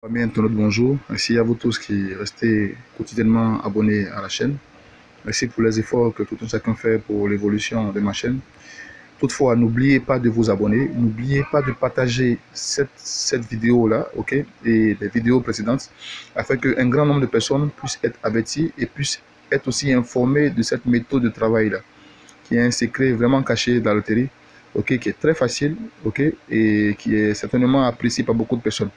Bien, internaute, bonjour. Merci à vous tous qui restez quotidiennement abonnés à la chaîne. Merci pour les efforts que tout un chacun fait pour l'évolution de ma chaîne. Toutefois, n'oubliez pas de vous abonner. N'oubliez pas de partager cette vidéo-là, ok, et les vidéos précédentes, afin qu'un grand nombre de personnes puissent être averties et puissent être aussi informées de cette méthode de travail-là, qui est un secret vraiment caché dans la loterie, ok, qui est très facile, ok, et qui est certainement apprécié par beaucoup de personnes.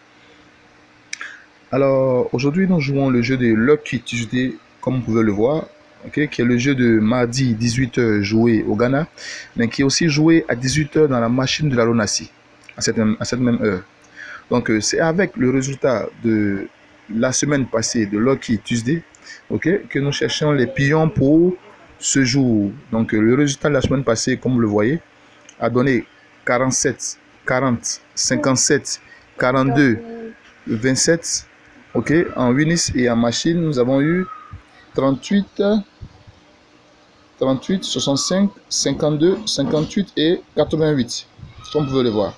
Alors, aujourd'hui, nous jouons le jeu de Lucky Tuesday, comme vous pouvez le voir, okay, qui est le jeu de mardi 18h joué au Ghana, mais qui est aussi joué à 18h dans la machine de la Lonassi, à cette même heure. Donc, c'est avec le résultat de la semaine passée de Lucky Tuesday, okay, que nous cherchons les pions pour ce jour. Donc, le résultat de la semaine passée, comme vous le voyez, a donné 47, 40, 57, 42, 27. Ok, en Winis et en machine, nous avons eu 38, 65, 52, 58 et 88, comme vous pouvez le voir.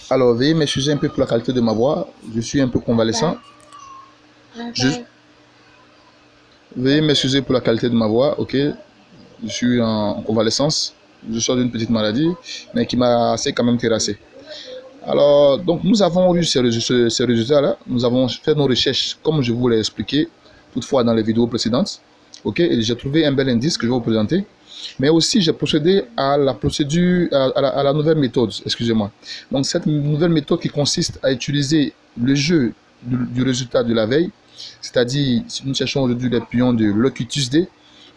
Alors, veuillez m'excuser un peu pour la qualité de ma voix. Je suis un peu convalescent. Veuillez m'excuser pour la qualité de ma voix, ok. Je suis en convalescence. Je sors d'une petite maladie, mais qui m'a assez quand même terrassé. Alors, donc nous avons eu ces résultats-là. Nous avons fait nos recherches, comme je vous l'ai expliqué, toutefois dans les vidéos précédentes. Ok, et j'ai trouvé un bel indice que je vais vous présenter. Mais aussi, j'ai procédé à la procédure, à la nouvelle méthode, excusez-moi. Donc, cette nouvelle méthode qui consiste à utiliser le jeu du résultat de la veille, c'est-à-dire, si nous cherchons aujourd'hui les pions de Lucky Tuesday,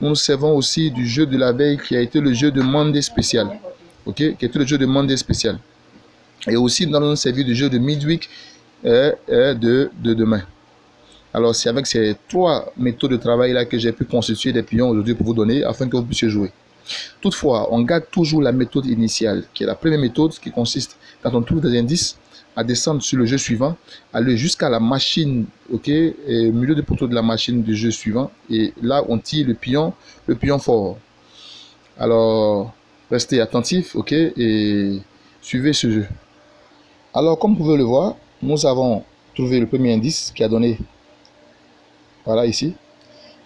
nous nous servons aussi du jeu de la veille qui a été le jeu de Monday spécial. Ok, qui était le jeu de Monday spécial. Et aussi, nous allons nous servir du jeu de Midweek de demain. Alors, c'est avec ces trois méthodes de travail là que j'ai pu constituer des pions aujourd'hui pour vous donner afin que vous puissiez jouer. Toutefois, on garde toujours la méthode initiale, qui est la première méthode qui consiste, quand on trouve des indices, à descendre sur le jeu suivant, aller jusqu'à la machine, ok, et au milieu du poteau de la machine du jeu suivant, et là, on tire le pion fort. Alors, restez attentifs, ok, et suivez ce jeu. Alors, comme vous pouvez le voir, nous avons trouvé le premier indice qui a donné, voilà ici,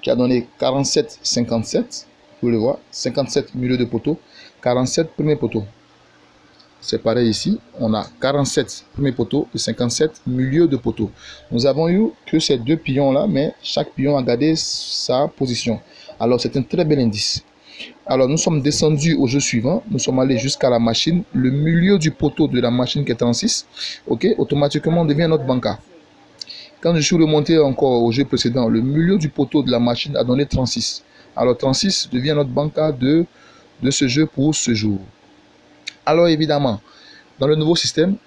qui a donné 47, 57. Vous pouvez le voir, 57 milieu de poteau, 47 premier poteau. C'est pareil ici, on a 47 premier poteau et 57 milieu de poteau. Nous avons eu que ces deux pions-là, mais chaque pion a gardé sa position. Alors, c'est un très bel indice. Alors, nous sommes descendus au jeu suivant. Nous sommes allés jusqu'à la machine. Le milieu du poteau de la machine qui est 36, ok, automatiquement devient notre banca. Quand je suis remonté encore au jeu précédent, le milieu du poteau de la machine a donné 36. Alors, 36 devient notre banca de ce jeu pour ce jour. Alors, évidemment, dans le nouveau système,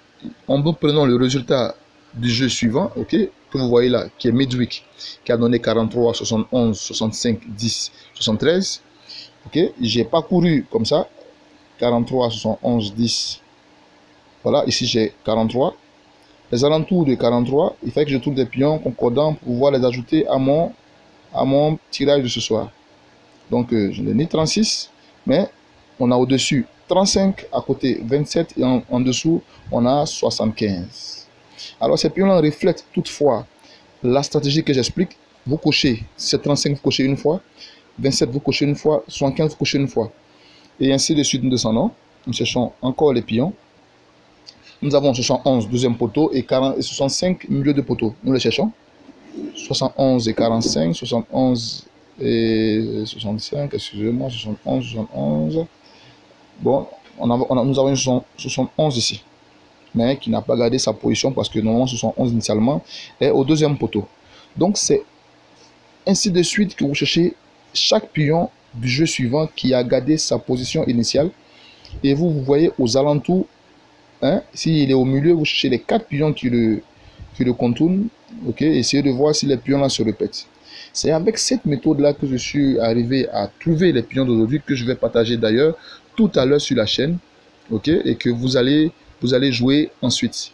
en nous prenant le résultat du jeu suivant, ok, que vous voyez là, qui est Midweek, qui a donné 43, 71, 65, 10, 73. Ok, j'ai parcouru comme ça 43, 71, 10. Voilà, ici j'ai 43. Les alentours de 43, il fait que je trouve des pions concordants pour pouvoir les ajouter à mon tirage de ce soir. Donc je n'ai ni 36, mais on a au-dessus 35, à côté 27 et en dessous on a 75. Alors ces pions-là reflètent toutefois la stratégie que j'explique. Vous cochez, si c'est 35, vous cochez une fois. 27, vous cochez une fois, 75, vous cochez une fois. Et ainsi de suite, nous descendons. Nous cherchons encore les pions. Nous avons 71, deuxième poteau, et 40 et 65, milieu de poteau. Nous les cherchons. 71 et 45, 71 et 65, excusez-moi, 71, 71. Bon, nous avons une 71 ici, mais qui n'a pas gardé sa position parce que normalement 71 initialement est au deuxième poteau. Donc c'est ainsi de suite que vous cherchez chaque pion du jeu suivant qui a gardé sa position initiale. Et vous voyez aux alentours, hein, s'il est au milieu, vous cherchez les 4 pions qui le contournent. Ok, essayez de voir si les pions là se répètent. C'est avec cette méthode là que je suis arrivé à trouver les pions d'aujourd'hui, que je vais partager d'ailleurs tout à l'heure sur la chaîne. Ok, et que vous allez jouer ensuite.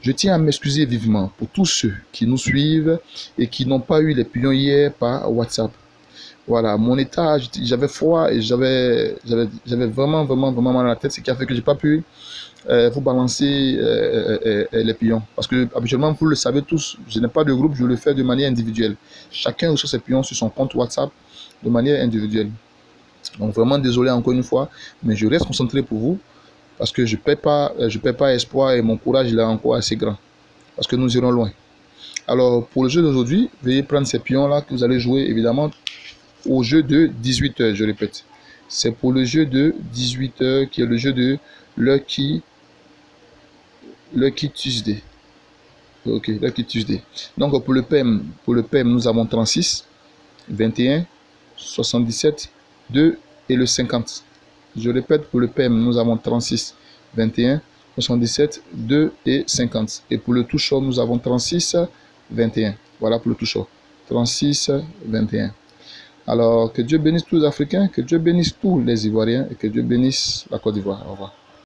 Je tiens à m'excuser vivement pour tous ceux qui nous suivent et qui n'ont pas eu les pions hier par WhatsApp. Voilà, mon état, j'avais froid et j'avais vraiment, vraiment, vraiment mal à la tête, ce qui a fait que j'ai pas pu vous balancer les pions. Parce que habituellement, vous le savez tous, je n'ai pas de groupe, je le fais de manière individuelle. Chacun reçoit ses pions sur son compte WhatsApp de manière individuelle. Donc vraiment désolé encore une fois, mais je reste concentré pour vous parce que je perds pas espoir et mon courage il est encore assez grand. Parce que nous irons loin. Alors pour le jeu d'aujourd'hui, veuillez prendre ces pions là que vous allez jouer évidemment au jeu de 18h, je répète. C'est pour le jeu de 18h qui est le jeu de Lucky Tuesday. Ok, Lucky Tuesday. Donc pour le PM, nous avons 36, 21, 77, 2 et le 50. Je répète, pour le PM, nous avons 36, 21, 77, 2 et 50. Et pour le toucheur, nous avons 36, 21. Voilà pour le toucheur. 36, 21. Alors, que Dieu bénisse tous les Africains, que Dieu bénisse tous les Ivoiriens et que Dieu bénisse la Côte d'Ivoire. Au revoir.